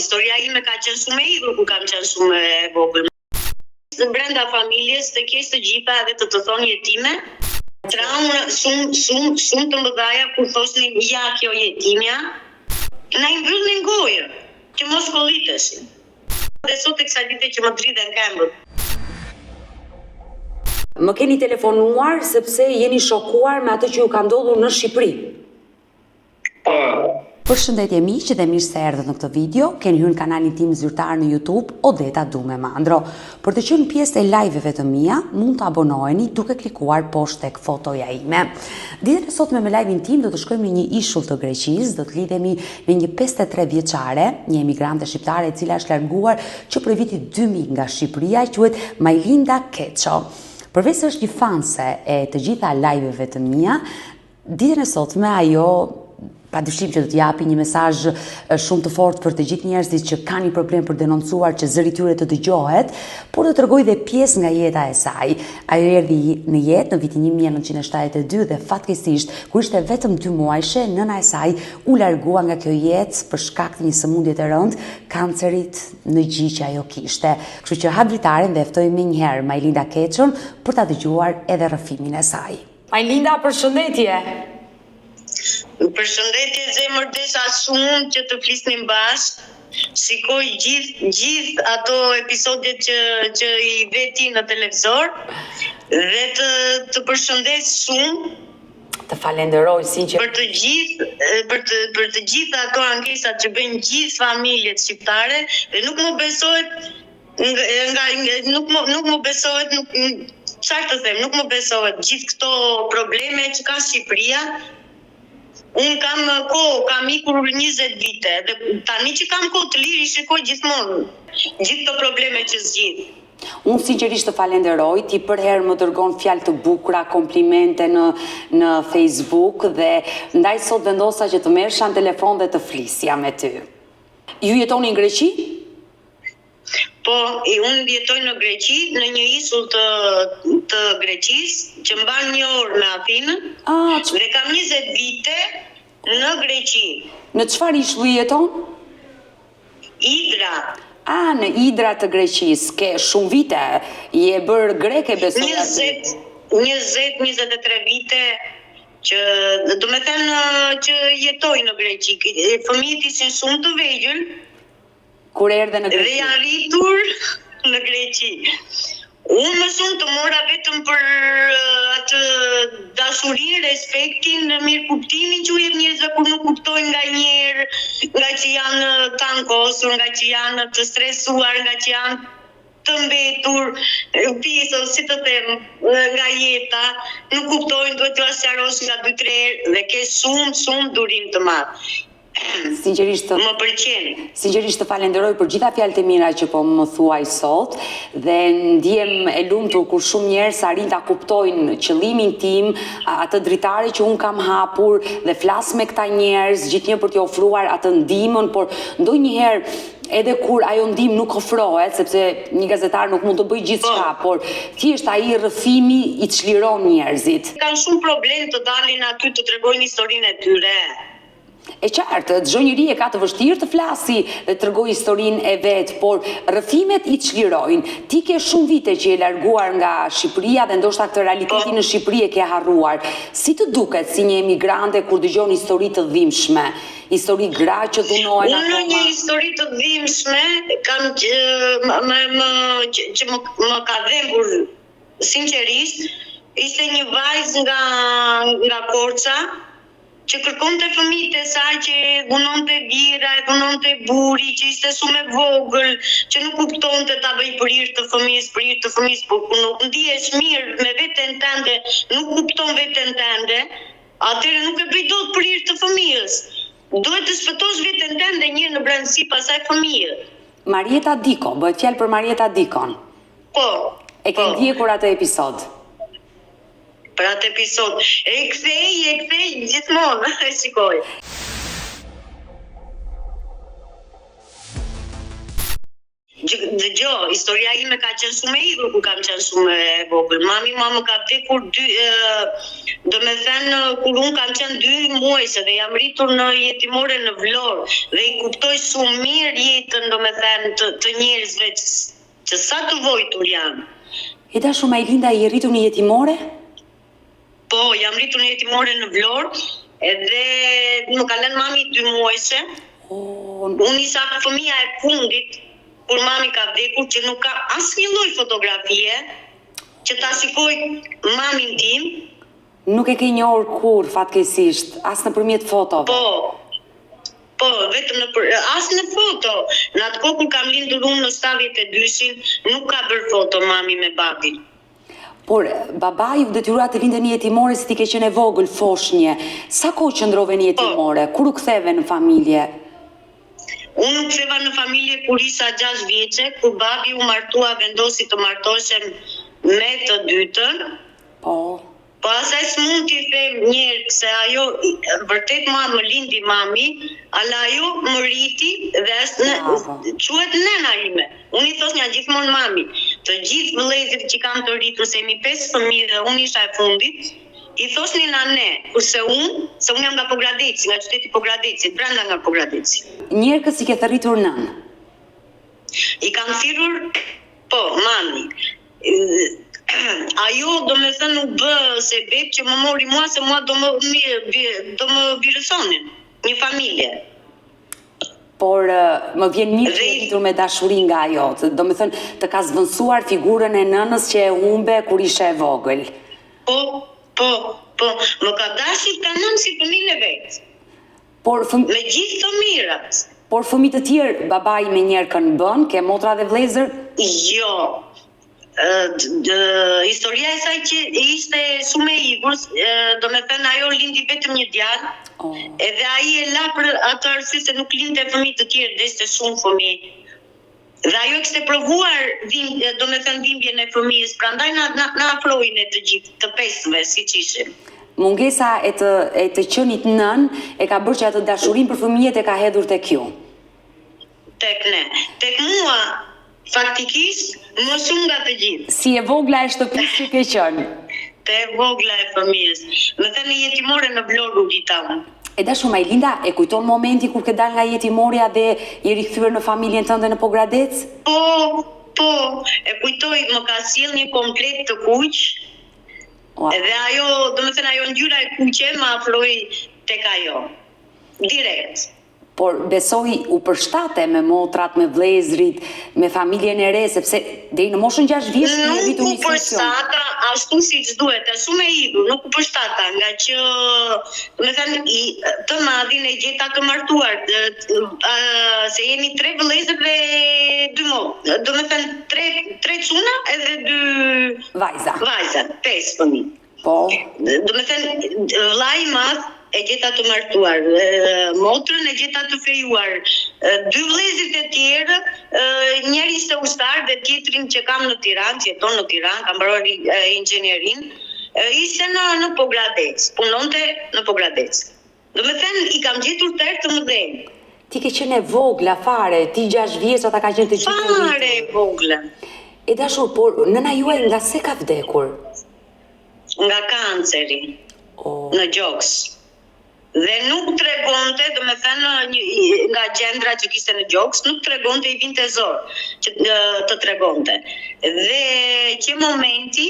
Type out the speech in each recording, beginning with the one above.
historia ime ka qenë shumë e idhur kur kam qenë shumë e vogël. Brenda familjes të kesh të gjitha edhe të thonë jetime, trauma shumë të mëdhaja kur thosnin ja kjo jetimja, na i mbyllnin gojën, që mos kollitesin. Dhe sot e kësaj dite që më dridhen këmbët. Më keni telefonuar sepse jeni shokuar me atë që ju ka ndodhur në Shqipëri. Përshëndetje miq dhe mirë se erdhët në këtë video. Keni hyrë në kanalin tim zyrtar në YouTube, Odeta Dume Mandro. Për të qenë pjesë e live-eve të mia, mund të abonoheni duke klikuar poshtë tek fotoja ime. Ditën e sotme me live-in tim do të shkojmë në një ishull të Greqisë, do të lidhemi me një 53 vjeçare, një emigrante shqiptare e cila është larguar që prej vitit 2000 nga Shqipëria, quhet Majlinda Keço. Përveç se është një fanse e të gjitha live-eve të mia, ditën e sotme ajo padyshim që do të japi një mesazh shumë të fortë për të gjithë njerëzit që kanë një problem për denoncuar që zëri i tyre të dëgjohet, por do t'rregoj dhe pjesë nga jeta e saj. Ajo erdhi në jetë në vitin 1972 dhe fatkeqësisht kur ishte vetëm 2 muajshe, nëna e saj u largua nga kjo jetë për shkak të një sëmundje të rëndë, kancerit në gjë që ajo kishte. Kështu që hap dritaren dhe ftoj më një herë Majlinda Keçon për ta dëgjuar edhe rrëfimin e saj. Majlinda, përshëndetje. Përshëndetje zemër, desha shumë që të flisnim bashkë. Shikoj gjithë ato episodet që i veti në televizor dhe të përshëndes shumë. Të falenderoj sinqerisht për të gjitha ato ankesat që bëjnë gjithë familjet shqiptare dhe nuk më besohet gjithë këto probleme që ka Shqipëria. Unë kam ikur 20 vite dhe tani që kam kohë të lirë i shikoj gjithmonë gjithë këto probleme që zgjidh. Unë sinqerisht të falenderoj, ti për herë më dërgon fjalë të bukura, komplimente në Facebook dhe ndaj sot vendosa që të merrsha në telefon dhe të flisja me ty. Ju jetoni në Greqi? Po, unë jetoj në Greqi, në një ishull të Greqisë, që mban 1 orë me Atinën, dhe kam 20 vite në Greqi. Në çfarë ishulli jeton? Idra. Në Idra të Greqisë, ke shumë vite, je bërë greke besoj. 20-23 vite që do me thënë që jetoj në Greqi. Fëmijët ishin shumë të vegjël. Kur erdhe në Greqi? Dhe janë rritur në Greqi. Unë më shumë të mora vetëm për atë dashurinë, respektin, mirëkuptimin që u jep njerëzve kur nuk kuptojnë nganjëherë, nga që janë të ankosur, nga që janë të stresuar, nga që janë të mbetur, pisën, si të them, nga jeta, nuk kuptojnë, duhet t'u sqarosh nga 2-3 herë dhe ke shumë durim të madh. Sinqerisht më pëlqen. Sinqerisht të falenderoj për gjitha fjalët e mira që po më thuaj sot dhe ndiem e lumtur kur shumë njerëz arrin ta kuptojnë qëllimin tim, atë dritare që un kam hapur dhe flas me këta njerëz gjithnjë për t'i ofruar atë ndihmën, por ndonjëherë edhe kur ajo ndihmë nuk ofrohet, sepse një gazetar nuk mund të bëjë gjithçka, por thjesht ai rrëfimi i çliron njerëzit. Kanë shumë problem të dalin aty të tregojnë historinë e tyre. E qartë, çdo njeri e ka të vështirë të flasi dhe t'rregojë historinë e vet, por rrëfimet i çlirojnë. Ti ke shumë vite që je larguar nga Shqipëria dhe ndoshta këtë realitetin në Shqipëri e ke harruar. Si të duket si një emigrante kur dëgjon histori të dhimbshme? Histori gra që dhunohen akoma? Unë një histori të dhimbshme kam që më ka dhembur sinqerisht, ishte një vajzë nga Korça që kërkonte fëmijët e saj që dhunonte bira, dhunonte buri, që ishte shumë e vogël, që nuk kuptonte ta bëj prirë të fëmijës, por kur nuk ndihesh mirë me veten tënde, nuk kupton veten tënde, atëherë nuk e bëj dot prirë të fëmijës. Duhet të shpëtosh veten tënde një në brendësi pasaj fëmijët. Marieta Diko, bëhet fjalë për Marieta Dikon. Po. E ke ndjekur atë episod? Për atë episod. E kthej gjithmonë, e shikoj. Dëgjoj, historia ime ka qenë shumë e idhur kur kam qenë shumë e vogël. Mami më ka vdekur do me thënë kur unë kam qenë 2 muajse dhe jam rritur në jetimore në Vlorë dhe i kuptoj shumë mirë jetën do me thënë të njerëzve që sa të vojtur janë. E dashu Majlinda, i rritur në jetimore? Po, jam rritur në jetimore në Vlorë edhe më ka lënë mami 2 muajse. Unë isha fëmia e fundit kur mami ka vdekur që nuk ka asnjë lloj fotografie që ta shikoj mamin tim. Nuk e ke njohur kur fatkeqësisht, as nëpërmjet fotove. Po, vetëm as në foto. Në atë kohë kur kam lindur unë në 72-shin, nuk ka bërë foto mami me babin. Por babai u detyrua të lindë në jetimore si ti ke qenë e vogël, foshnje. Sa kohë qëndrove në jetimore? Kur u ktheve në familje? Unë u ktheva në familje kur isha 6 vjeçe, kur babi u martua, vendosi të martoheshem me të dytën. Po asaj s'mund t'i them njerë se ajo vërtet më lindi mami, ala ajo më rriti dhe quhet nëna ime. Unë i thos një gjithmonë mami. Të gjithë vëllezërit që kam të rritur, se jemi 5 fëmijë dhe unë isha e fundit, i thosnin nane, kurse unë jam nga Pogradeci, nga qyteti Pogradecit, brenda nga Pogradeci. Njerëkës i ke thërritur nën? I kam thirrur, po, mami. Ajo do me thënë u bë sebeb që më mori mua se mua do më virësonin, një familje. Por më vjen mirë që e rritur me dashuri nga ajo, do me thënë të ka zvënsuar figurën e nënës që e humbe kur ishe e vogël. Po, më ka dashur ka nëmë si fëmijën e vetë. Me gjithë të mirat. Por fëmijë të tjerë, babai me njerëkën bën, ke motra dhe vëllezër? Jo. Historia e saj që ishte shumë e idhur, do me thënë ajo lindi vetëm një djalë, edhe ai e la për atë arsye se nuk linte fëmijë të tjerë, deshte shumë fëmijë. Dhe ajo kishte provuar, do me thënë dhimbjen e fëmijës, prandaj na afrojnë e të gjithë, të 5-ve, siç ishim. Mungesa e të qenit nën e ka bërë që atë dashurinë për fëmijët e ka hedhur tek ju. Tek ne. Tek mua, faktikisht, më shumë nga të gjithë. Si e vogla e shtëpisë që ke qenë? Te vogla e fëmijës. Me thënë jetimore në Vlorë u dita unë. E dashu Majlinda, e kujton momenti kur ke dal nga jetimorja dhe i rikthyer në familjen tënde në Pogradec? Po, e kujtoj, më ka sjell një komplet të kuq. Edhe ajo, do me thënë ajo ngjyra e kuqe më afroi tek ajo. Direkt. Por besoj u përshtate me motrat, me vëllezërit, me familjen e re, sepse deri në moshën 6 vjeç nuk u përshtata ashtu siç duhet, është shumë e idhur, nuk u përshtata, nga që do me thënë të madhin e gjeta të martuar, se jemi 3 vëllezër dhe 2 motra, do me thënë 3 çuna edhe 2 vajza, 5 fëmijë. Po. Do me thënë vllai i madh e gjeta të martuar, motrën e gjeta të fejuar, 2 vëllezërit e tjerë, njëri ishte ushtar dhe tjetrin që kam në Tiranë, që jeton në Tiranë, kam mbaruar inxhinierin, ishte në Pogradec, punonte në Pogradec. Do me thënë i kam gjetur tërë të mëdhenj. Ti ke qenë e vogla fare, ti 6 vjeç ata ka qenë të gjithë rritur. Fare e vogla. E dashur, por nëna juaj nga se ka vdekur? Nga kanceri, në gjoks. Dhe nuk tregonte, do me thënë nga gjendra që kishte në gjoks, nuk tregonte, i vinte zor që të tregonte. Dhe që momenti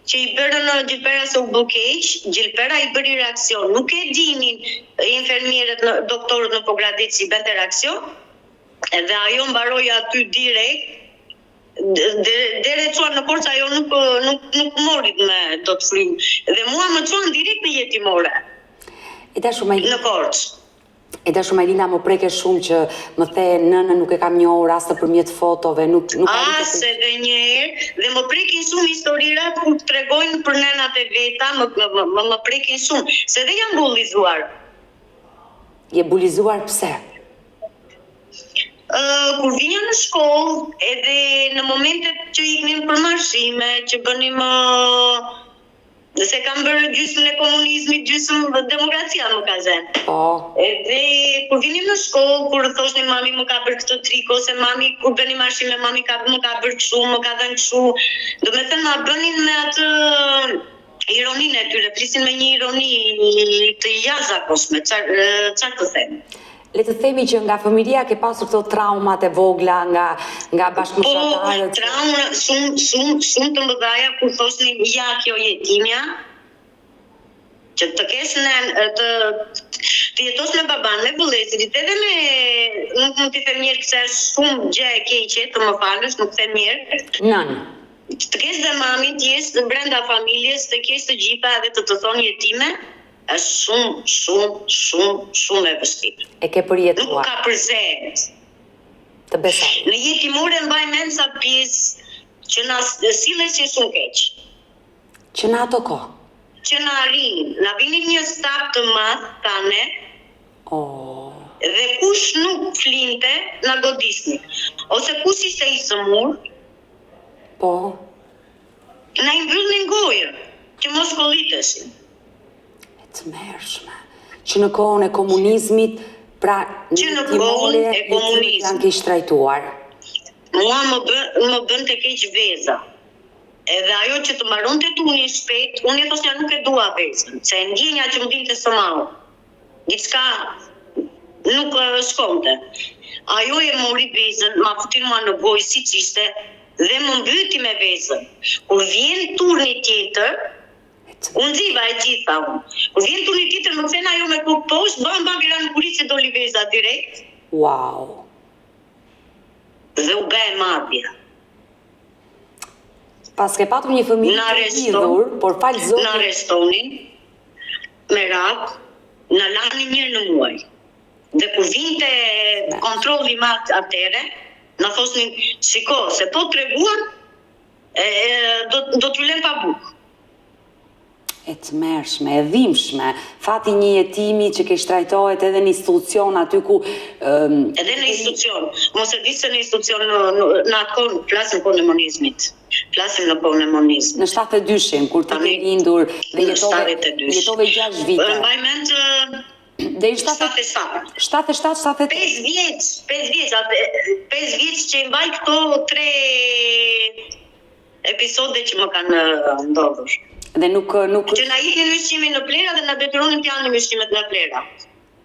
që i bërën Gjilpera se u bë keq, Gjilpera i bëri reaksion. Nuk e dinin infermierët, doktorët në Pogradec që i bënte reaksion, edhe ajo mbaroi aty direkt, dere çuan në Korçë ajo nuk mori me do të frymë. Dhe mua më çuan direkt në jetimore. Në Korçë. E dashu Majlinda, më preke shumë që më the nënë nuk e kam njohur as nëpërmjet fotove, nuk as edhe një herë, dhe më prekin shumë historirat kur tregojnë për nënat e veta, më prekin shumë, se dhe jam bullizuar. Je bullizuar pse? Kur vinja në shkollë, edhe në momentet që iknim për marshime, që bënim Se kam bërë gjysmën e komunizmit, gjysmën demokracia më ka zënë. Edhe kur vini në shkollë, kur thoshni mami më ka bërë këtë trik, ose mami kur bëni marshime, mami më ka bërë kështu, më ka dhënë kështu. Do me thënë ma bënin me atë ironinë e tyre, flisin me një ironi të jashtëzakonshme, çfarë të them. Le të themi që nga fëmijëria ke pasur këto traumat e vogla nga bashkëpunëtarët. Po, trauma shumë të mëdha kur thosnin ja kjo jetimja, që të kesh të jetos me baban, me vëllezërit, edhe me, nuk mund t'i them mirë këse është shumë gjë e keqe, të më falësh, nuk them mirë. Nën. Të kesh dhe mami, të jesh brenda familjes, të kesh të gjitha edhe të thonë jetime, është shumë e vështirë. E ke përjetuar. Nuk ka përzet. Të besoj. Në jetimore mbaj mend sa pjesë që na silles që shumë keq. Që në ato kohë. Që na arrin, na vinin një staf të madh tane. Dhe kush nuk flinte, na godisni. Ose kush ishte i sëmur, po. Na i mbyllnin gojën, që mos kolliteshin. Të mërshme, që në kohën e komunizmit, pra që në kohën e komunizmit janë kishë trajtuar. Mua më bën të keq veza. Edhe ajo që të mbaron të tuni shpejt, unë e thosja nuk e dua vezën, se e ndjenja që më vinte së malë. Diçka nuk shkonte. Ajo e mori vezën, ma futin mua në gojë si qishte, dhe më mbyti me vezën. Kur vjen turni tjetër, unë ziva e gjitha unë. Kur vjen turni tjetër, më këthena ajo me kuk poshtë, ban gira në kurit se doli veza direkt. Wow. Dhe u be e madhja. Pas ke patur një fëmijë të lidhur, por falë zotin... Në arrestonin, me radhë, në lanin njërë në muaj. Dhe kur vinte kontrolli matë atere, në thosnin, shiko, se po të reguar, do t'u lem pa bukë. E të mërshme, e dhimshme, fati një jetimi që ke shtrajtohet edhe në institucion aty ku... Edhe në institucion, mos e di se në institucion në atë kohë, flasim kohën e monizmit. Flasim në kohën e monizmit. Në 72-shin, kur të ke lindur dhe jetove 6 vite. Mbaj mend... Dhe i 77? 5 vjeç që i mbaj këto 3 episode që më kanë ndodhur. Dhe nuk... Që na iknin ushqimin në plera dhe na detyronin të janë ushqimet në plera.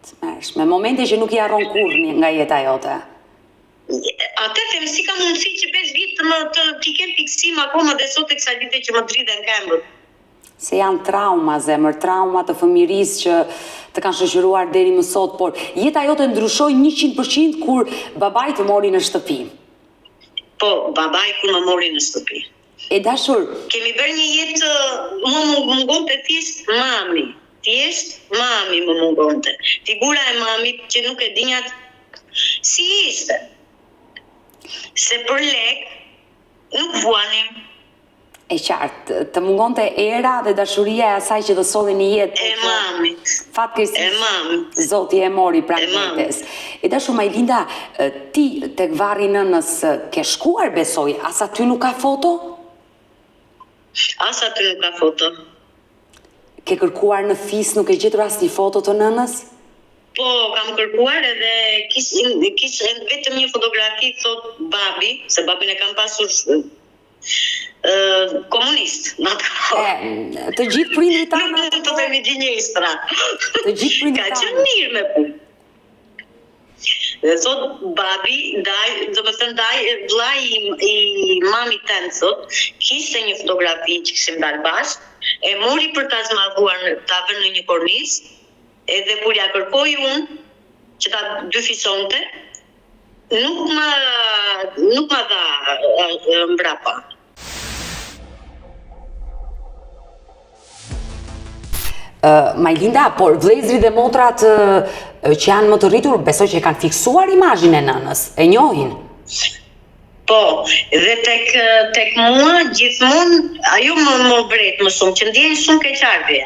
Të mërshme, momente që nuk i harron kurrë nga jeta jote. Atë them si ka mundësi që 5 vite t'i kem fiksim akoma dhe sot e kësaj dite që më dridhen këmbët. Se janë trauma, zemër, trauma të fëmirisë që të kanë shoqëruar deri më sot, por jeta jote ndryshoi 100% kur babai të mori në shtëpi. Po, babai kur më mori në shtëpi. E dashur, kemi bërë një jetë, më mungonte thjesht mami. Thjesht mami më mungonte. Figura e mamit që nuk e dinjat si ishte. Se për lek nuk vuanim. E qartë, të mungonte era dhe dashuria e asaj që të solli një jetë. E mamit. Fatkeqësisht Zoti e mori pranë vetes. E dashur Majlinda, ti tek varri nënës ke shkuar besoj, as aty nuk ka foto? As aty nuk ka foto. Ke kërkuar në fis, nuk e gjetur as një foto të nënës? Po, kam kërkuar edhe kish vetëm një fotografi, thot babi, se babin e kam pasur komunist, në atë kohë. Të gjithë prindrit tanë? Nuk mund të themi gjinjestra. Të gjithë prindrit tanë? Ka qenë mirë me punë. Dhe thot babi, do më thënë vllai i mamit tënë, thot, kishte një fotografi që kishim dalë bashkë, e mori për ta zmadhuar, ta vënë në një kornizë, edhe kur ja kërkoi unë që ta dyfisonte, nuk ma dha mbrapa. Majlinda, por vëllezërit dhe motrat që janë më të rritur, besoj që e kanë fiksuar imazhin e nënës, e njohin. Po, dhe tek mua gjithmonë ajo më vret më shumë, që ndjen shumë keqardhje.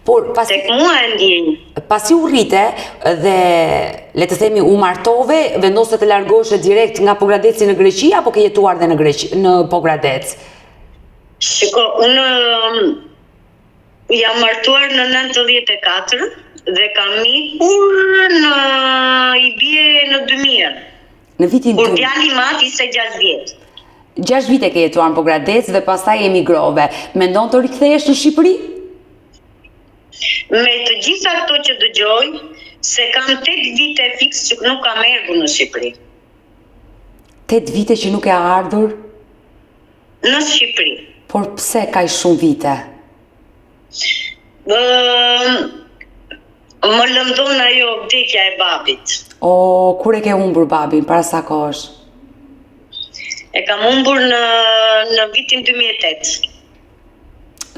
Tek mua e ndjen. Pasi u rrite dhe le të themi u martove, vendose të largoheshe direkt nga Pogradeci në Greqi apo ke jetuar dhe në Pogradec? Shiko, unë Jam martuar në 94 dhe kam ikur i bie në 2000. Në vitin Kur djali i mat ishte 6 vjet. 6 vite ke jetuar në Pogradec dhe pastaj emigrove. Mendon të rikthehesh në Shqipëri? Me të gjitha këto që dëgjoj, se kam 8 vite fiks që nuk kam erdhur në Shqipëri. 8 vite që nuk e ardhur? Në Shqipëri. Por pse kaq shumë vite? Më lëndon ajo vdekja e babit. O, kur e ke humbur babin, para sa kohësh? E kam humbur në vitin 2008.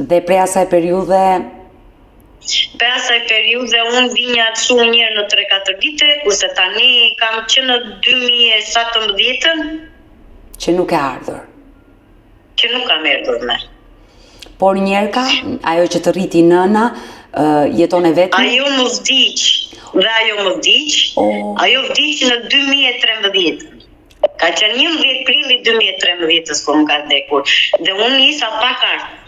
Dhe prej asaj periudhe? Për asaj periudhe unë vinja të shumë njerë në 3-4 vite, kurse tani kam që në 2017 që nuk e ardhur. Që nuk kam erdhur me. Por njerëka, ajo që të rriti nëna, jeton e vetëm? Ajo më vdiq, dhe ajo më vdiq, ajo vdiq në 2013. Ka qenë 11 prilli 2013 po më ka vdekur, dhe unë isha pak ardhur.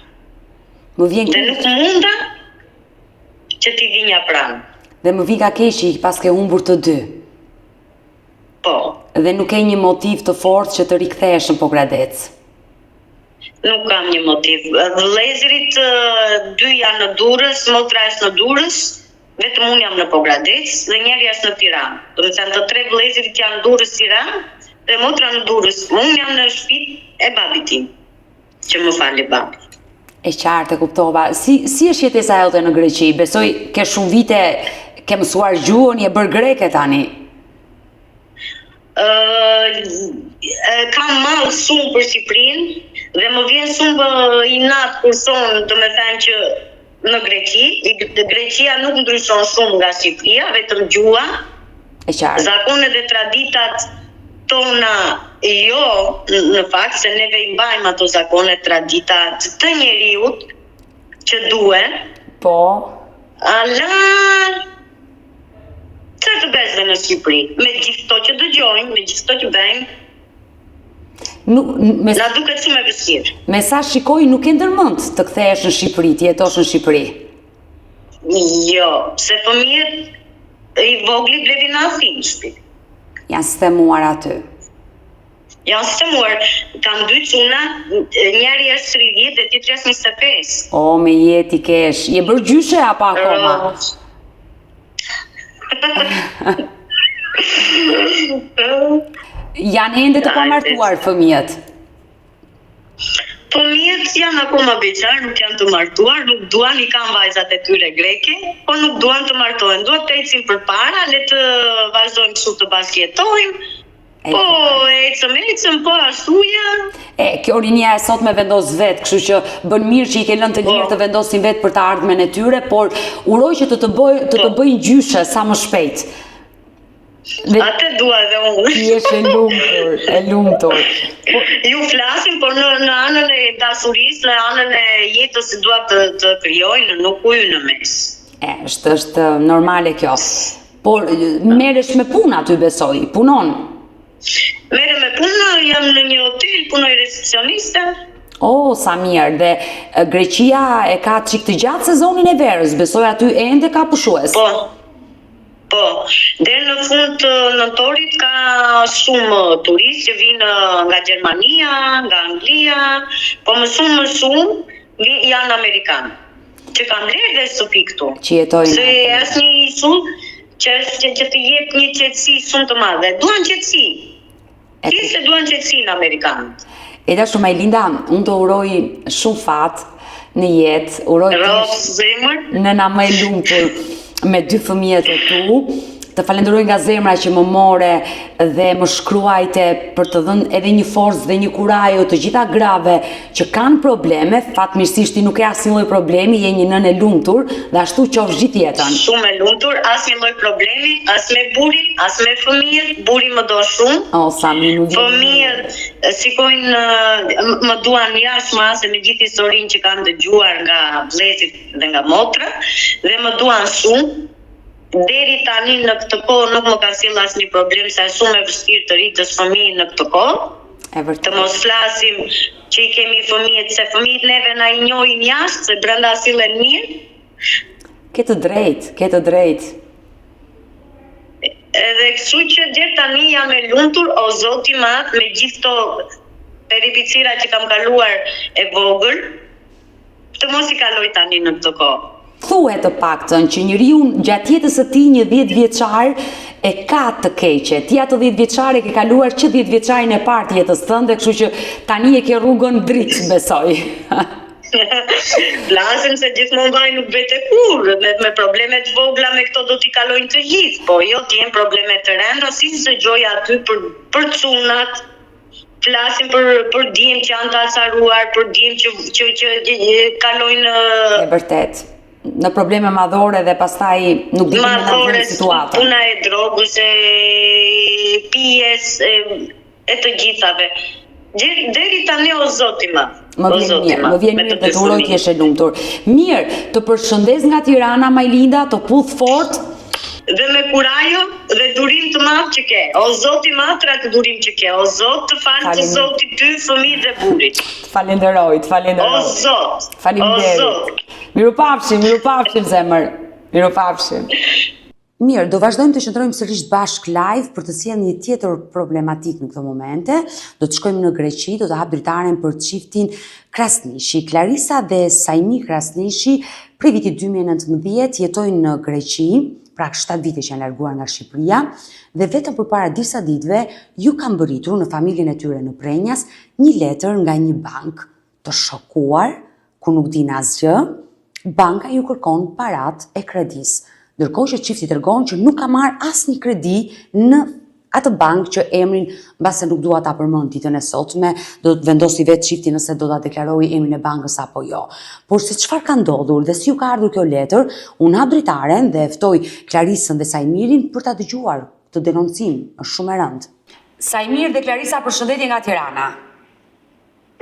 Më vjen dhe nuk munda që t'i vinja pranë. Dhe më vjen ka keqi pas ke humbur të dy. Po. Dhe nuk ke një motiv të fortë që të rikthehesh në Pogradec. Nuk kam një motiv. Vëllezërit 2 janë në Durrës, motra është në Durrës, vetëm unë jam në Pogradec dhe njëri është në Tiranë. Do të thënë të 3 vëllezërit janë në Durrës, Tiranë dhe motra në Durrës. Unë jam në shtëpinë e babit tim, që më fali babi. E qartë, e kuptova. Si është jetesa jote në Greqi? Besoj ke shumë vite, ke mësuar gjuhën, je bërë greke tani. Kam mallë shumë për Shqipërinë dhe më vjen shumë inat kur thonë, do me thënë që në Greqi, Greqia nuk ndryshon shumë nga Shqipëria, vetëm gjuha. E qartë. Zakonet dhe traditat tona jo, në fakt se neve i mbajmë ato zakone traditat të njeriut që duhen. Po. Çfarë të bësh në Shqipëri? Me gjithë to që dëgjojmë, me gjithë to që bëjmë. Na duket shumë e vështirë. Me sa shikoj nuk e ndërmend të kthehesh në Shqipëri, të jetosh në Shqipëri. Jo, se fëmijët i voglit blevin në Athinë në shtëpi. Janë sistemuar aty. Janë sistemuar. Kam 2 çuna, njëri është 30 dhe tjetri është 25. O, me jeti kesh. Je bërë gjyshe apo akoma? Janë ende të pamartuar fëmijët? Fëmijët janë akoma beqar, nuk janë të martuar, nuk duan, i kanë vajzat e tyre greke, po nuk duan të martohen. Duan të ecin përpara, le të vazhdojmë kështu të bashkëjetojmë. Po, ecëm, po ashtuja. Kjo rinia e sot me vendos vetë, kështu që bën mirë që i ke lënë të lirë të vendosin vetë për të ardhmen e tyre, por uroj që të bëjnë gjyshe sa më shpejt. Atë dua dhe unë. Ti je e lumtur. Ju flasim, por në anën e dashurisë, në anën e jetës që dua të krijojnë, nuk uju në mes. Është normale kjo. Por merresh me punë aty besoj, punon. Merrem me punë, jam në një hotel, punoj recepcioniste. O, sa mirë, dhe Greqia e ka çik të gjatë sezonin e verës, besoj aty ende ka pushues. Po, deri në fund të nëntorit ka shumë turistë që vinë nga Gjermania, nga Anglia, po më shumë janë amerikanë, që kanë vlerë dhe shtëpi këtu. Që jetojnë. Se është një isul që të jep një qetësi shumë të madhe. Duan qetësi. Se duan qetësi në amerikanët. E da shumë Linda, unë të uroj shumë fat në jetë, uroj nëna më e lumtur me 2 fëmijët e tu, të falenderoj nga zemra që më more dhe më shkruajte për të dhënë edhe një forcë dhe një kurajo të gjitha grave që kanë probleme. Fatmirësisht ti nuk ke asnjë lloj problemi, je një nënë e lumtur dhe ashtu qofsh gjithë jetën. Shumë e lumtur, asnjë lloj problemi, as me burin, as me fëmijët. Buri më do shumë. O, sa më fëmijët shikojnë, më duan jashtëma se me gjithë historinë që kanë dëgjuar nga vëllezërit dhe nga motra, dhe më duan shumë. Deri tani në këtë kohë nuk më ka sjellë asnjë problem, sa shumë e vështirë të rritësh fëmijën në këtë kohë. Të mos flasim që i kemi fëmijët, se fëmijët neve na i njohin jashtë, se brenda sillen mirë. Ke të drejt. Edhe kështu që deri tani jam e lumtur, o Zoti i Madh, me gjithë to peripicira që kam kaluar e vogël, të mos i kaloj tani në këtë kohë. Thuhet të paktën që njeriu gjatë jetës së tij një 10 vjeçar e ka të keqe. Ti ato 10 vjeçare ke kaluar që 10 vjeçarin e parë të jetës tënde, kështu që tani e ke rrugën dritë, besoj. Flasim se gjithmonë vaj nuk vete kur, me problemet vogla me këto do t'i kalojnë të gjithë, po jo t'jen problemet të rënda, si çdo gjë aty për çunat. Flasim për djem që janë të acaruar, për djem që kalojnë E vërtet. Në probleme madhore dhe pastaj nuk dinë në ndonjë situatë. Puna e drogës, e pijes, e të gjithave. Deri tani o Zoti i Madh. Më vjen mirë dhe të uroj të jesh e lumtur. Mirë, të përshëndes nga Tirana, Majlinda, të puth fort. Dhe me kurajo dhe durim të madh që ke. O Zoti i Madh, të durim që ke. O Zot, të falë të Zoti ty, fëmijë dhe burit. Falenderoj. O Zot. Faleminderit. Mirupafshim zemër. Mirupafshim. Mirë, do vazhdojmë të qëndrojmë sërish bashk live për të sjellë një tjetër problematik në këto momente. Do të shkojmë në Greqi, do të hap dritaren për çiftin Krasniqi. Clarisa dhe Saimi Krasniqi prej vitit 2019 jetojnë në Greqi, pra 7 vite që janë larguar nga Shqipëria, dhe vetëm përpara disa ditëve ju kanë bëritur në familjen e tyre në Prenjas një letër nga një bankë. Të shokuar, ku nuk din asgjë, banka ju kërkon parat e kredis. Ndërkohë që çifti tregon që nuk ka marrë asnjë kredi në atë bankë që emrin, mbase nuk dua ta përmend ditën e sotme, do të vendosi vetë çifti nëse do ta deklarojë emrin e bankës apo jo. Por se çfarë ka ndodhur dhe si ju ka ardhur kjo letër, unë hap dritaren dhe ftoj Clarisën dhe Saimirin për ta dëgjuar këtë denoncim, është shumë e rëndë. Saimir dhe Clarisa, përshëndetje nga Tirana.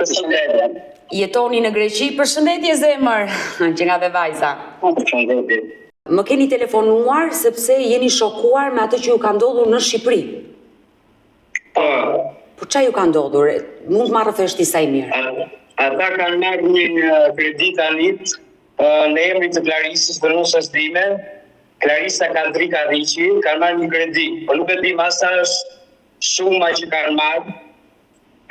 Përshëndetje. Jetoni në Greqi, përshëndetje zemër, që nga dhe vajza. Përshëndetje. Më keni telefonuar sepse jeni shokuar me atë që ju ka ndodhur në Shqipëri. Po. Por çfarë ju ka ndodhur? Mund të marrë vesh ti Saimir. Ata kanë marrë një kredit anit në emrin të Clarisës dhe nusës time. Clarisa ka drika riqi, kanë marrë një kredi. Po nuk e di masa është shuma që kanë marrë.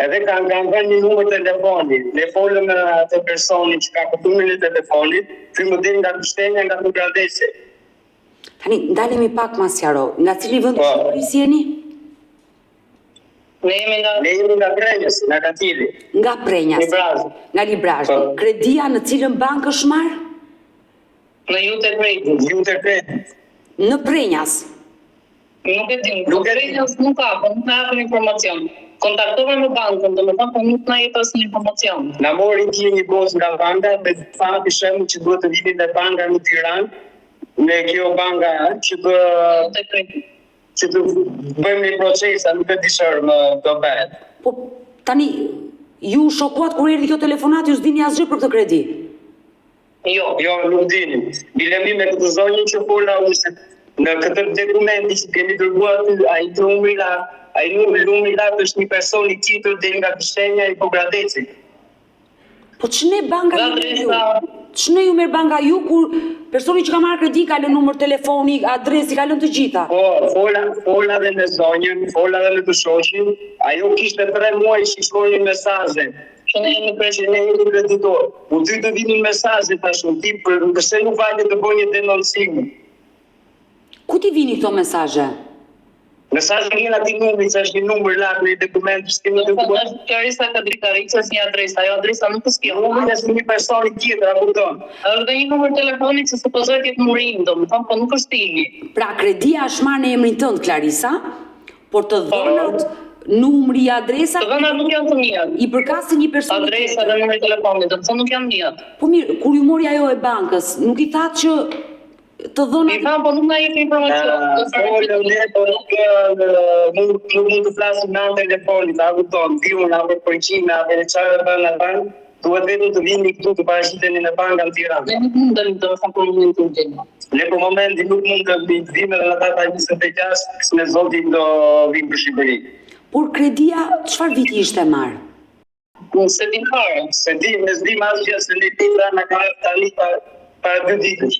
Edhe kanë vënë një numër telefoni. Ne folëm me atë personin që ka numrin e telefonit, ky më del nga Prishtina, nga Bangladesi. Tani ndalemi pak ma sqaro. Nga cili vend të Shqipërisë jeni? Ne jemi nga Prenjas, nga Katili. Nga Prenjas. Librazh. Nga Librazh. Kredia në cilën bankë është marrë? Në Jute Credit. Në Prenjas. Nuk e di, nuk ka, po nuk na japën informacion. Kontaktova me bankën, domethënë po nuk na jep asnjë informacion. Na mori një gozë nga banka, me fakti shembull që duhet të vitin në banka në Tiranë, me kjo banka që të bëjmë një proces, nuk e di çfarë më do bëhet. Po tani ju shokuat kur erdhi kjo telefonat, ju s'dini asgjë për këtë kredi? Jo, nuk dini. Bilemi me këtë zonjë që fola unë në këtë dokumenti që kemi dërguar ai numri lart është një person i tjetër deri nga Prishtina i Bangladesi. Po ç'ne banka ju? Ç'ne ju merr banka ju kur personi që ka marrë kredi ka lënë numër telefoni, adresë, ka lënë të gjitha? Po, fola dhe me zonjën, fola dhe me të shoqin. Ajo kishte 3 muaj që shkruanin mesazhe. Që ne jemi kreditor. U dy të vinin mesazhe tash ti përse nuk vajte të bëjë një denoncim. Ku ti vini këto mesazhe? Mesazhi vjen aty numri, që është një numër lart në dokument, kemi dërguar. Clarisa ka drejtërisht një adresë, ajo adresa nuk është kjo. Numri është një person tjetër, a kupton? Është dhe një numër telefoni që supozohet të jetë numri im, domethënë, po nuk është i. Pra kredia është marrë në emrin tënd, Clarisa, por të dhënat, numri, adresa... Të dhënat nuk janë të mia. I përkasin një person tjetër. Adresa dhe numri telefoni, domethënë nuk janë mia. Po mirë, kur ju mori ajo e bankës, nuk i thatë që të dhënat... I thamë, po nuk na jep informacion. Nuk mund të flasim në anë telefonit, a kupton, viun, a për përqime, a për çfarë bën ata, duhet vetëm të vini këtu të paraqiteni në bankën në Tiranë. Ne nuk mund të thonë për momentin tim. Ne për momentin nuk mund të vimë edhe ata 26 me zotin do vinë për Shqipëri. Por kredia, çfarë viti ishte marrë? Se di fare, se di, me zdi asgjë se ne titra në ka tani para 2 ditësh.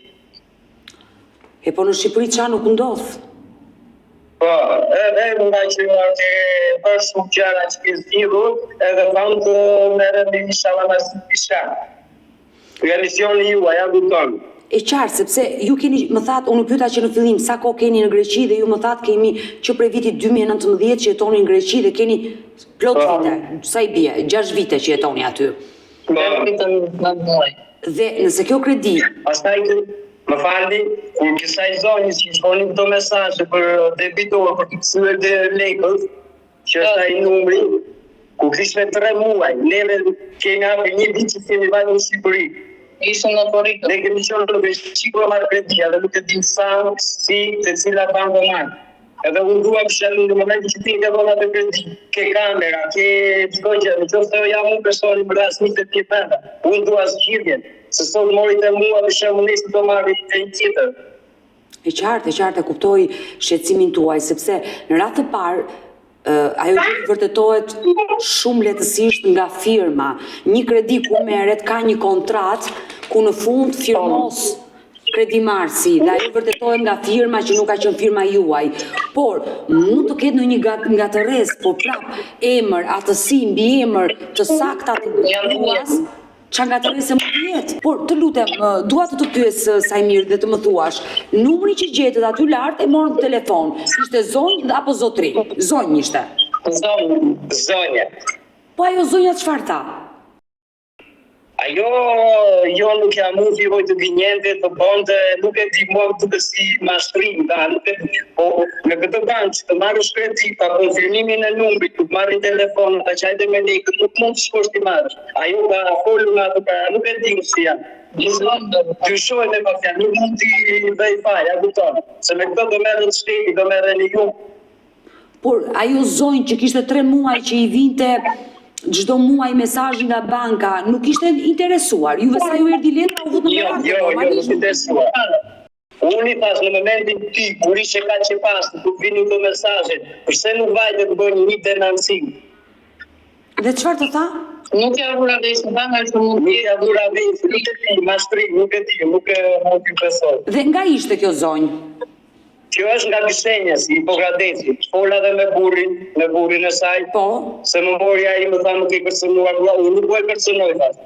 E po në Shqipëri qa nuk ndodh? Po, edhe nga që ke bërë shumë gjara që ke zgjidhur, edhe thamë të merrem me inshallah pisha. Nga misioni juaj, ja kupton. E qartë, sepse ju keni, më thatë, unë pyeta që në fillim, sa kohë keni në Greqi dhe ju më thatë kemi që prej vitit 2019 që jetoni në Greqi dhe keni plot vite, sa i bie, 6 vite që jetoni aty. Dhe nëse kjo kredi... Pastaj, më falni, kur kësaj zonjës që shkonin këto mesazhe për debitor, për të kthyer dhe lekët, që është ai numri, ku kishte 3 muaj, neve kemi hapur 1 vit që kemi vajtë në Shqipëri. Ishëm në korikë. Ne kemi qenë në Greqi kur marrë kredia dhe nuk e dim sa, si, te cila banko marrë. Edhe unë duam shëllë në momentin që ti ke dhona të kredi, ke kamera, ke çdo gjë, në qoftë se jam unë personi për asnjë të tjetër. Unë dua zgjidhjen, se sot mori te mua për shembull nesër do marrë të tjetër. E qartë, kuptoj shqetësimin tuaj, sepse në radhë të parë, ajo gjë vërtetohet shumë lehtësisht nga firma. Një kredi ku merret ka një kontratë ku në fund firmos kredimarsi dhe ajo vërtetohet nga firma që nuk ka qenë firma juaj. Por mund të ketë ndonjë ngatërres, por prap emër, atësi mbi emër të sakta të juas, çka ngatërresë mund të jetë. Por të lutem, dua të pyes Sajmir dhe të më thuash, numri që gjetet aty lart e morën në telefon, ishte zonjë apo zotri? Zonjë ishte. Zonjë. Po ajo zonja çfarë tha? Jo nuk jam unë filloj të gënjente, të bonde, nuk e di mua duke si mashtrim, nuk e di. Po në këtë bankë që të marrësh kredi pa konfirmimin e numrit, të marrë telefon, ta qajte me lekët, nuk mund të shkosh ti marrësh. Ajo ka folur me ato para, nuk e di si janë. Dyshoj me pasja, nuk mund t'i bëj faj, ja kupton. Se me këto do merren shteti, do merren ju. Por ajo zonjë që kishte 3 muaj që i vinte çdo muaj mesazh nga banka, nuk ishte interesuar. Juve sa ju erdhi letra u vut në merak. Jo, nuk interesuar. Unë i thash në momentin ti, kur ishe ka që pas, të vinin të mesazhe, përse nuk vajte të bëjnë një denancim? Dhe çfarë të tha? Nuk ja vura vesh në banka që mund të ja vura vesh, nuk e di, mashtrim, nuk e di, nuk e mund të besoj. Dhe nga ishte kjo zonjë? Kjo është nga Bishenja, si Hipokratesi. Fola dhe me burin e saj. Po. Se më mori ai më tha nuk e kërcënuar, unë nuk po e kërcënoj, thash.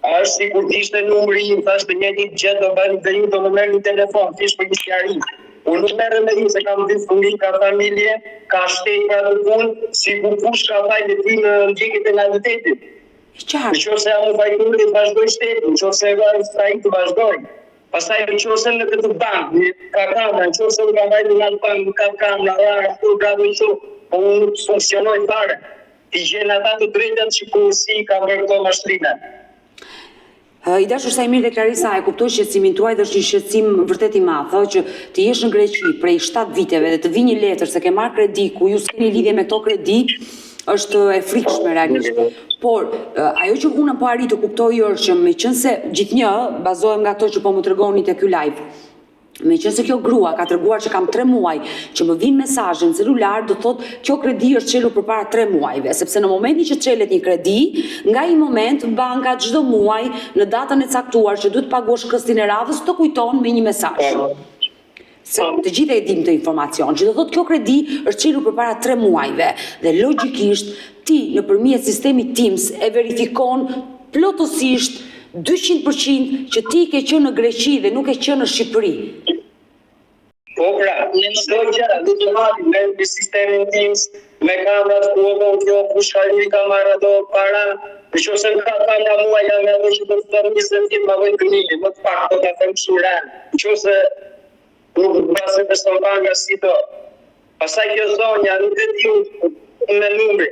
A është si kur t'ishte numri im, thash të njëjtin gjë do bëni dhe ju do më merrni telefon, thjesht për një sqarim. Unë nuk merrem me ju se kam dy fëmijë, ka familje, ka shtet pra të punë, si kur kush ka fajt e ty në ndjekje penalitetit. Qartë. Nëse jam fajtur të vazhdoj shtetin, nëse ai të vazhdoj. Pastaj nëse në këtë bankë, ka kamera, nëse u ka vajtur në bankë, ka kamera, ato gaboj shumë, po unë nuk funksionoj fare. I gjen ata të drejtat që kursi ka bërë këto mashtrime. I dashur Sajmir dhe Clarisa, e kuptoj shqetësimin tuaj dhe është një shqetësim vërtet i madh, që të jesh në Greqi prej 7 viteve dhe të vi një letër se ke marrë kredi ku ju s'keni lidhje me këto kredi, është e frikshme realisht. Por ajo që unë po arrit të kuptoj është që meqense gjithnjë bazohem nga ato që po më tregoni te ky live. Meqense kjo grua ka treguar që kam 3 muaj që më vin mesazhe në celular, do thotë kjo kredi është çelur përpara 3 muajve, sepse në momentin që çelet një kredi, nga ai moment banka çdo muaj në datën e caktuar që duhet paguash kostin e radhës të kujton me një mesazh. Se të gjithë e dim të informacion, që do thotë kjo kredi është çelur përpara 3 muajve dhe logjikisht ti nëpërmjet sistemit Teams e verifikon plotësisht 200% që ti ke qenë në Greqi dhe nuk ke qenë në Shqipëri. Po pra, çdo gjë do të marrim me sistemin Teams, me kamerat ku do kjo kush ka ka marrë ato para, nëse ka kamera mua ja më dhe që do të them 20 ditë më vjen kënaqë, më të pak do ta them suran. Nëse nuk pasë të stonga si do. Pastaj kjo zonja nuk e di me numri.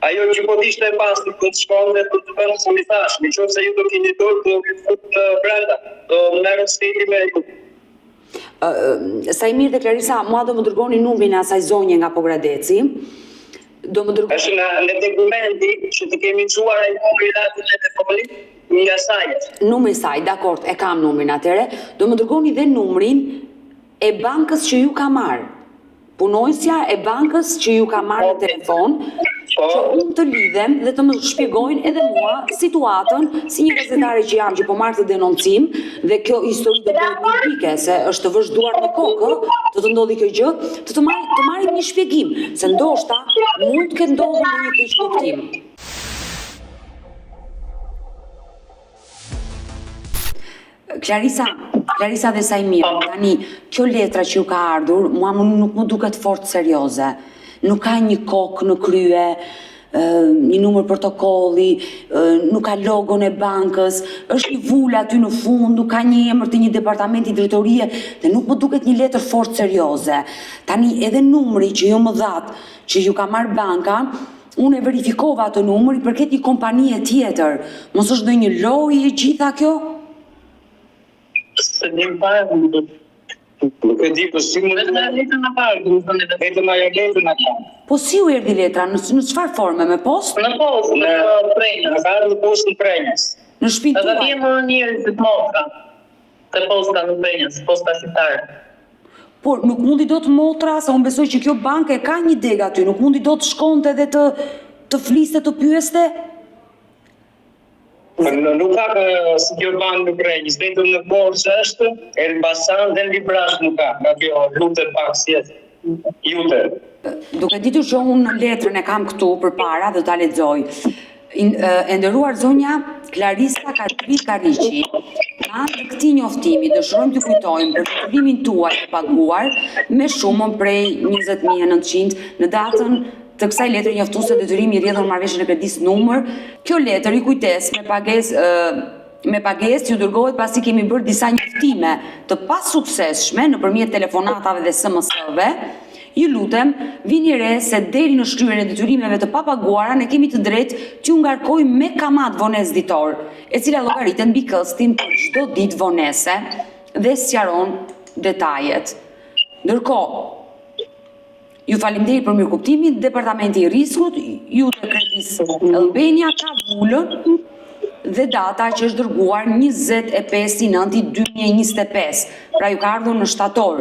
Ajo që po t'ishte e pasur, po të shkonde, po të bënë së mi thash, nëse ju do keni dorë, do fut brenda, do merë shteti me ju. Sajmir dhe Clarisa, mua do më dërgoni numrin e asaj zonje nga Pogradeci. Do më dërgoni... Është në dokumenti që të kemi quar e numri ratë në telefonit, nga sajet. Numri saj, dakord, e kam numrin atere. Do më dërgoni dhe numrin e bankës që ju ka marrë. punojësja e bankës që ju ka marrë në telefon, që unë të lidhem dhe të më shpjegojnë edhe mua situatën si një gazetare që jam që po marrë të denoncim dhe kjo histori të bëhet publike se është të vëzhduar në kokë të ndodhi kjo gjë, të marrim një shpjegim se ndoshta mund të ketë ndodhur në një keq kuptim. Clarisa dhe Sajmir, tani kjo letra që ju ka ardhur, mua nuk më duket fort serioze. Nuk ka një kokë në krye, një numër protokolli, nuk ka logon e bankës, është një vulë aty në fund, nuk ka një emër të një departamenti drejtorie dhe nuk më duket një letër fort serioze. Tani edhe numri që ju më dhatë, që ju ka marrë banka, unë e verifikova atë numër i përket një kompanie tjetër. Mos është do një lojë e gjitha kjo? Se një parë, nuk e di, po si mund të letën në parë, letën ajo letën në parë. Po si u erdhi letra, në çfarë forme, me post? Në post, në prenjës. Në parë në post në prenjës. Në shtëpi tuaj? Edhe vjen njerëz të motra, të posta në prenjës, posta shqiptare. Por nuk mundi do të motra, se unë besoj që kjo banke ka një deg aty, nuk mundi do të shkonte dhe të fliste, të pyeste? Nuk ka si kjo bankë në prenjës, vetëm në borsë është, Elbasan dhe Librash nuk ka, nga kjo lutë pak si jute. Duke ditur që unë letrën e kam këtu për para dhe ta lexoj. E nderuar zonja Clarisa Kariçi, anë të këtij njoftimi dëshirojmë të kujtojmë për detyrimin tuaj të paguar me shumën prej 20.900 në datën të kësaj letre njoftuese detyrimi i rrjedhur marrëveshjen e kredisë numër. Kjo letër i kujtes me pagesë ju dërgohet pasi kemi bërë disa njoftime të pasuksesshme nëpërmjet telefonatave dhe SMS-ve. Ju lutem, vini re se deri në shkryerjen e detyrimeve të papaguara ne kemi të drejtë t'ju ngarkojmë me kamat vonesë ditor, e cila llogaritet mbi këstin për çdo ditë vonese dhe sqaron detajet. Ndërkohë, ju faleminderit për mirëkuptimin, Departamenti i Riskut, ju të Kredisë Albania ka vulën dhe data që është dërguar 25/9/2025, pra ju ka ardhur në shtator.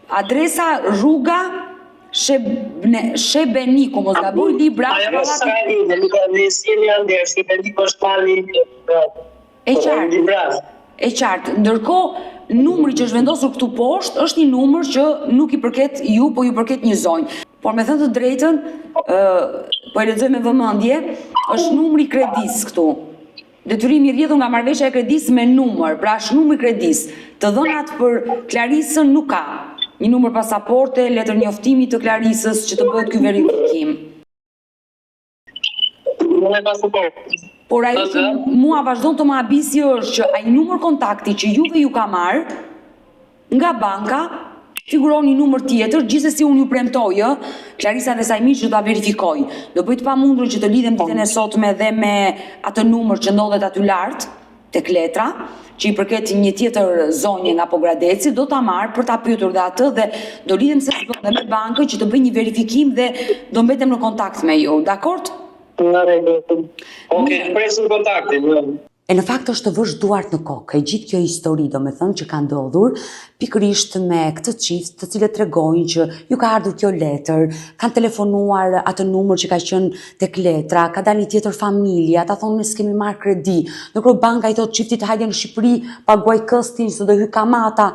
Adresa rruga Shebeniku, mos gaboj Libra. Ajo s'ka lidhje, nuk ka nesër janë dhe Shebeniku është pali Libras. E qartë, ndërkohë numri që është vendosur këtu poshtë është një numër që nuk i përket ju, po ju përket një zonjë. Por me thënë të drejtën, po e lexoj me vëmendje, është numri i kredisë këtu. Detyrimi i rrjedhur nga marrëveshja e kredisë me numër, pra është numri i kredisë. Të dhënat për Clarisën nuk ka. Një numër pasaporte, letër njoftimi të Clarisës që të bëhet ky verifikim. Nuk e pasaportë. Por ajo që mua vazhdon të më habisi është që ai numër kontakti që juve ju ka marrë nga banka figuron një numër tjetër, gjithsesi unë ju premtoj, Clarisa dhe Sajmir që do ta verifikoj. Do bëj të pamundur që të lidhem ditën e sotme dhe me atë numër që ndodhet aty lart tek letra, që i përket një tjetër zonje nga Pogradeci, do ta marr për ta pyetur dhe atë dhe do lidhem së bashku me bankën që të bëj një verifikim dhe do mbetem në kontakt me ju. Dakord? Në rregull. Okej, presim kontaktin. E në fakt është të vësh duart në kokë, e gjithë kjo histori do me thënë që ka ndodhur pikërisht me këtë çift të cilët tregojnë që ju ka ardhur kjo letër, kanë telefonuar atë numër që ka qenë tek letra, ka dalë një tjetër familje, ata thonë ne s'kemi marrë kredi, ndërkohë banka i thotë çiftit hajde në Shqipëri, paguaj këstin se do hy kamata.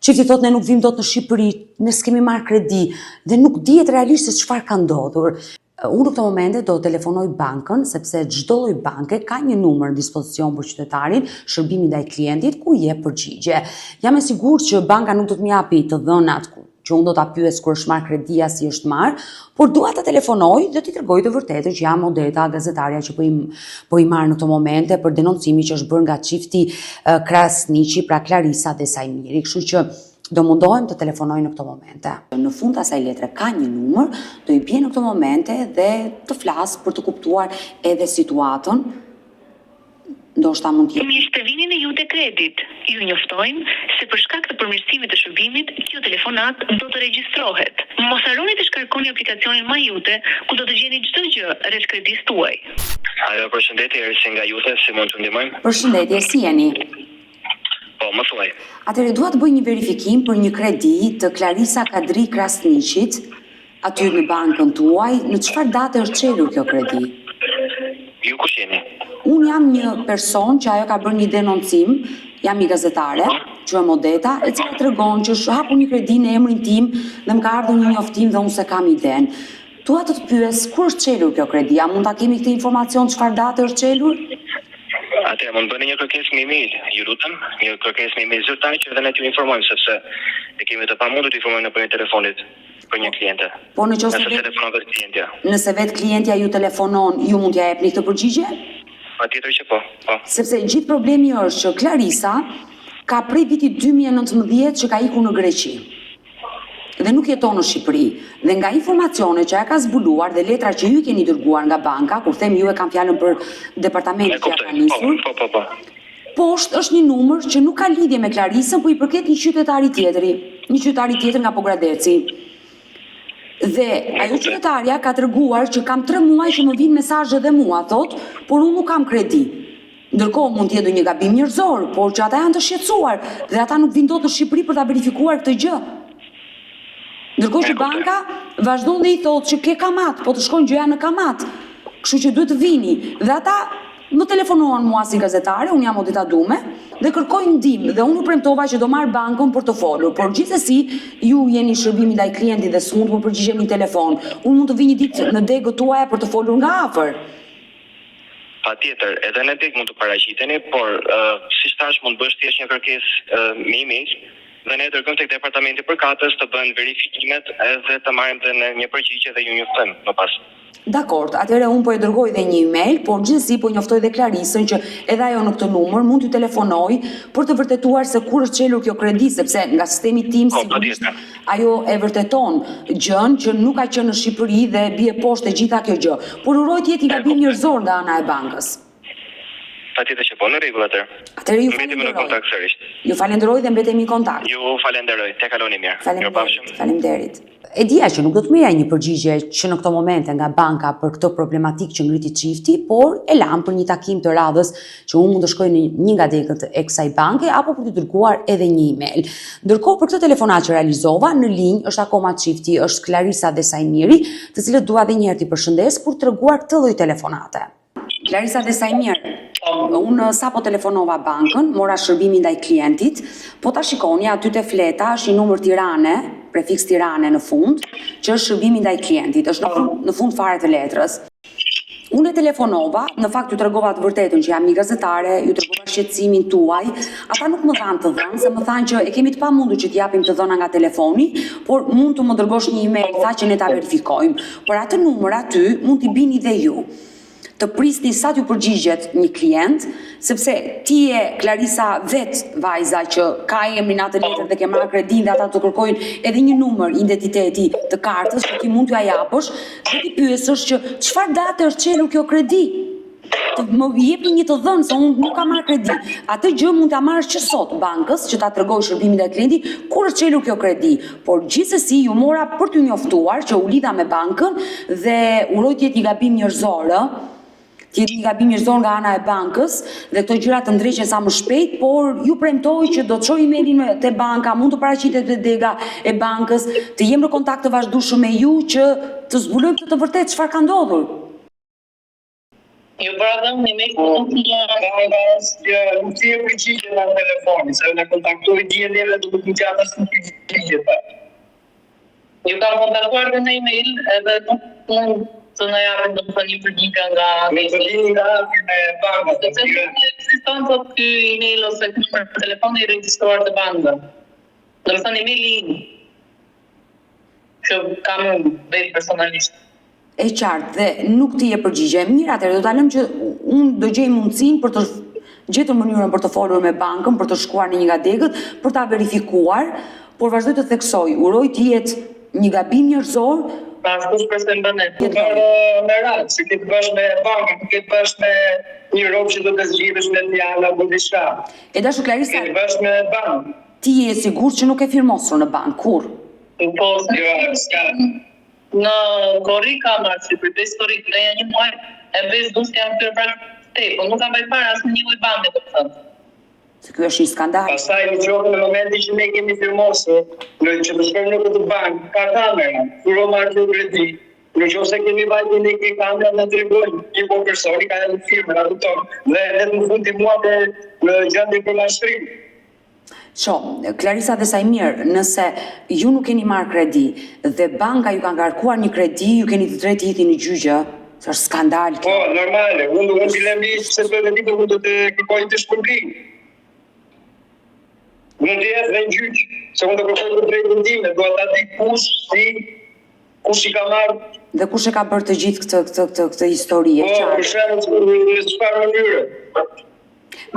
Çifti thotë ne nuk vim dot në Shqipëri, ne s'kemi marrë kredi dhe nuk dihet realisht se çfarë ka ndodhur. Unë në këtë momente do telefonoj bankën, sepse çdo lloj banke ka një numër në dispozicion për qytetarin, shërbimi ndaj klientit ku jep përgjigje. Jam e sigurt që banka nuk do të më japi të dhënat që unë do ta pyes kur është marrë kredia, si është marrë, por dua ta telefonoj dhe t'i tregoj të vërtetën që jam Odeta, gazetarja që po i marr në këtë momente për denoncimin që është bërë nga çifti Krasniqi, pra Clarisa dhe Sajmiri. Kështu që do mundohem të telefonoj në këto momente. Në fund asaj letre ka një numër, do i bje në këto momente dhe të flas për të kuptuar edhe situatën. Ndoshta mund të jetë. Mirë të vini në Jute Kredit. Ju njoftojmë se për shkak të përmirësimit të shërbimit, kjo telefonat do të regjistrohet. Mos harroni të shkarkoni aplikacionin My Jute, ku do të gjeni çdo gjë rreth kredisë tuaj. Ajo, përshëndetje, Ersi nga Jute, si mund të ndihmojmë? Përshëndetje, si jeni? Po, Po, më thuaj. Atëherë dua të bëj një verifikim për një kredi të Clarisa Kadri Krasniqit aty në bankën tuaj. Në çfarë date është çelur kjo kredi? Ju kush jeni? Unë jam një person që ajo ka bërë një denoncim, jam një gazetare, quhem Odeta, e cila tregon që është hapur një kredi në emrin tim dhe më ka ardhur një njoftim dhe unë se kam iden. Dua të pyes, kur është çelur kjo kredi? A mund ta kemi këtë informacion çfarë date është çelur? Atëherë mund bëni një kërkesë në email, ju lutem, një kërkesë në email zyrtar që edhe ne t'ju informojmë sepse e kemi të pamundur të informojmë nëpërmjet telefonit për një kliente. Po nëse telefonon vetë klientja. Nëse vetë klientja ju telefonon, ju mund t'ja jepni këtë përgjigje? Patjetër që po. Sepse gjithë problemi është që Clarisa ka prej vitit 2019 që ka ikur në Greqi. Dhe nuk jeton në Shqipëri. Dhe nga informacione që ka zbuluar dhe letra që ju keni dërguar nga banka, kur them ju e kam fjalën për departamentin që ka nisur. Po. Poshtë është një numër që nuk ka lidhje me Clarisën, po i përket një qytetari tjetër nga Pogradeci. Dhe ajo qytetarja ka treguar që kam 3 muaj që më vinë mesazhe dhe mua, thot, por unë nuk kam kredi. Ndërkohë mund të jetë një gabim njerëzor, por që ata janë të shqetësuar dhe ata nuk vinë dot në Shqipëri për ta verifikuar këtë gjë. Ndërkohë që banka vazhdon dhe i thotë që ke kamat, po të shkojnë gjëja në kamat. Kështu që duhet të vini. Dhe ata më telefonuan mua si gazetare, unë jam Odeta Dume, dhe kërkojnë ndihmë dhe unë u premtova që do marr bankën për të folur. Por gjithsesi, ju jeni shërbimi ndaj klientit dhe s'mund të më përgjigjeni në telefon. Unë mund të vi një ditë në degët tuaja për të folur nga afër. Patjetër, edhe në degë mund të paraqiteni, por siç thash mund bësh thjesht një kërkesë me email. Dhe ne dërgojmë tek departamenti përkatës të bëjnë verifikimet edhe të marrim dhe në një përgjigje dhe ju njoftojmë më pas. Dakord, atëherë unë po e dërgoj dhe një email, por gjithsesi po njoftoj dhe Clarisën që edhe ajo në këtë numër mund t'ju telefonoj për të vërtetuar se kur është çelur kjo kredi, sepse nga sistemi tim sigurisht ajo e vërteton gjën që nuk ka qenë në Shqipëri dhe bie poshtë e gjitha kjo gjë. Por uroj të jetë i gabim njerëzor nga ana e bankës. Patjetër që po, në rregull atëherë. Atëherë ju mbetemi në kontakt sërish. Ju falenderoj dhe mbetemi në kontakt. Ju falenderoj, te kaloni mirë. Mirupafshim. Faleminderit. E dija që nuk do të merrja një përgjigje që në këto momente nga banka për këtë problematikë që ngriti çifti, por e lam për një takim të radhës që unë mund të shkoj në një nga degët e kësaj banke apo për të dërguar edhe një email. Ndërkohë për këtë telefonat që realizova, në linjë është akoma çifti, është Clarisa dhe Sajmiri, të cilët dua edhe një herë t'i përshëndes për të treguar këtë lloj telefonate. Clarisa dhe Sajmir, unë sapo telefonova bankën, mora shërbimin ndaj klientit, po ta shikoni aty te fleta është një numër Tirane, prefiks Tirane në fund, që është shërbimi ndaj klientit, është në fund fare të letrës. Unë e telefonova, në fakt ju tregova të vërtetën që jam një gazetare, ju tregova shqetësimin tuaj, ata nuk më dhanë të dhënë, se më thanë që e kemi të pamundur që t'japim të dhëna nga telefoni, por mund të më dërgosh një email, tha që ne ta verifikojmë. Por atë numër aty mund t'i bini dhe ju. Të prisni sa t'ju përgjigjet një klient, sepse ti e Clarisa vetë vajza që ka emrin atë letër dhe ke marrë kredin dhe ata të kërkojnë edhe një numër identiteti të kartës që ti mund t'ja japësh dhe ti pyesësh që çfarë date është çelur kjo kredi. Të më jepni një të dhënë se unë nuk kam marrë kredi. Atë gjë mund ta marrësh që sot bankës që ta tregoj shërbimin e klientit kur është çelur kjo kredi. Por gjithsesi ju mora për t'ju njoftuar që u lidha me bankën dhe uroj të jetë një gabim njerëzor, tjetë një gabim njerëzor nga ana e bankës dhe këto gjëra të ndriqen sa më shpejt, por ju premtoj që do të çoj emailin te banka, mund të paraqitet te dega e bankës, të jem në kontakt të vazhdueshëm me ju që të zbulojmë këtë të vërtetë çfarë ka ndodhur. Ju bëra dhe një email për të nuk ti e përgjigje nga telefoni, se në kontaktoj dijen dhe duke të gjatës në përgjigje. Ju kam kontaktuar dhe në email edhe nuk mund të në japin të më një përgjigje nga me bankës. Sepse nuk ekziston sot ky email ose ky numër telefoni i regjistruar të bankës. Do të thonë emaili që kam vetë personalisht. E qartë dhe nuk ti e përgjigje. Mirë, atëherë do ta lëm që unë do gjej mundësinë për të gjetur mënyrën për të folur me bankën, për të shkuar në një nga degët, për ta verifikuar, por vazhdoj të theksoj, uroj të jetë një gabim njerëzor. Ashtu shpresoj mbane. Me radhë, se këtë bësh me bankën, këtë bësh me një robë që do të zgjidhësh me djalla apo diçka. E dashur Clarisa, Këtë bësh me bankën. ti je sigurt që nuk e firmosur në bankë, kur? Po, s'ka. në Korri kam marrë për 5 historik dhe një muaj e 5 dus jam kërë pra te, po nuk kam bajt para asë një lloj banke të thënë. Se ky është një skandal. Pastaj në qoftë në momentin që ne kemi firmosur, në që të shkojmë në këtë bankë, ka kamera, kur o marrë kjo kredi, në qoftë se kemi vajtë ne ke kamera në tregojnë, një po personi ka edhe firme, në tonë, dhe edhe në fundi mua për në gjendje për mashtrim. Clarisa dhe Sajmir, nëse ju nuk keni marrë kredi dhe banka ju ka ngarkuar një kredi, ju keni të drejtë hiti në gjyqë, se është skandal kjo. Po, normale, unë dilemi se të dhe ditë unë do të kërkoj të shpërblim. Unë të jetë dhe në gjyqë, se unë do kërkoj të drejtën time, do ata di kush i ka marrë. Dhe kush e ka bërë të gjithë këtë histori e Po, qartë? për shembull, në çfarë mënyre?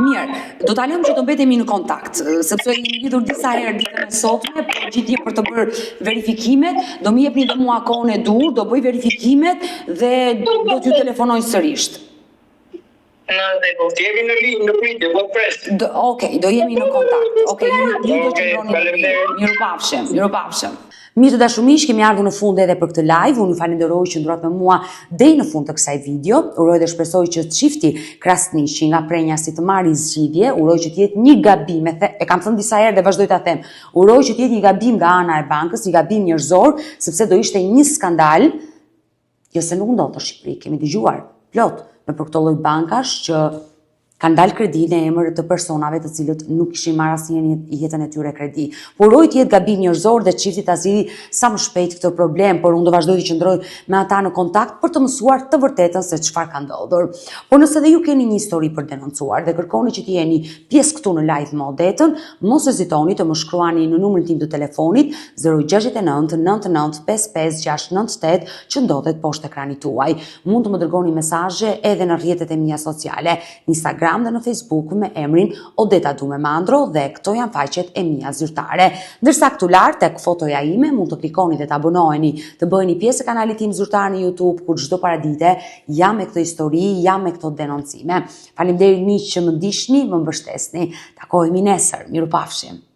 Mirë, do ta lëm që të mbetemi në kontakt, sepse jemi lidhur disa herë ditën e sotme, por gjithje për të bërë verifikimet, do më jepni dhe mua kohën e dur, do bëj verifikimet dhe do t'ju telefonoj sërish. Të jemi në linjë, në pritje, po pres. Okej, do jemi në kontakt. Okej, ju do qëndroni në linjë. Mirupafshim. Mirë të dashumish, kemi ardhur në fund edhe për këtë live. Unë ju falenderoj që ndrohet me mua deri në fund të kësaj video. Uroj dhe shpresoj që çifti Krasniqi nga Prenjasi të marrë zgjidhje. Uroj që të jetë një gabim, e kam thënë disa herë dhe vazhdoj ta them. Uroj që të jetë një gabim nga ana e bankës, një gabim njerëzor, sepse do ishte një skandal, jo se nuk ndodh në Shqipëri, kemi dëgjuar plot në për këto lloj bankash që kanë dalë kredi në emër të personave të cilët nuk kishin marrë asnjë në jetën e tyre kredi. Por uroj të jetë gabim njerëzor dhe çifti ta zgjidhë sa më shpejt këtë problem, por unë do vazhdoj të qëndroj me ata në kontakt për të mësuar të vërtetën se çfarë ka ndodhur. Por nëse dhe ju keni një histori për denoncuar dhe kërkoni që të jeni pjesë këtu në live me Odetën, mos hezitoni të më shkruani në numrin tim të telefonit 069 99 55698 që ndodhet poshtë ekranit tuaj. Mund të më dërgoni mesazhe edhe në rrjetet e mia sociale, Instagram dhe në Facebook me emrin Odeta Dumemandro dhe këto janë faqet e mia zyrtare. Ndërsa këtu lart tek fotoja ime mund të klikoni dhe të abonoheni, të bëheni pjesë e kanalit tim zyrtar në YouTube ku çdo paradite jam me këtë histori, jam me këto denoncime. Faleminderit miq që më ndiqni, më mbështesni. Takohemi nesër. Mirupafshim.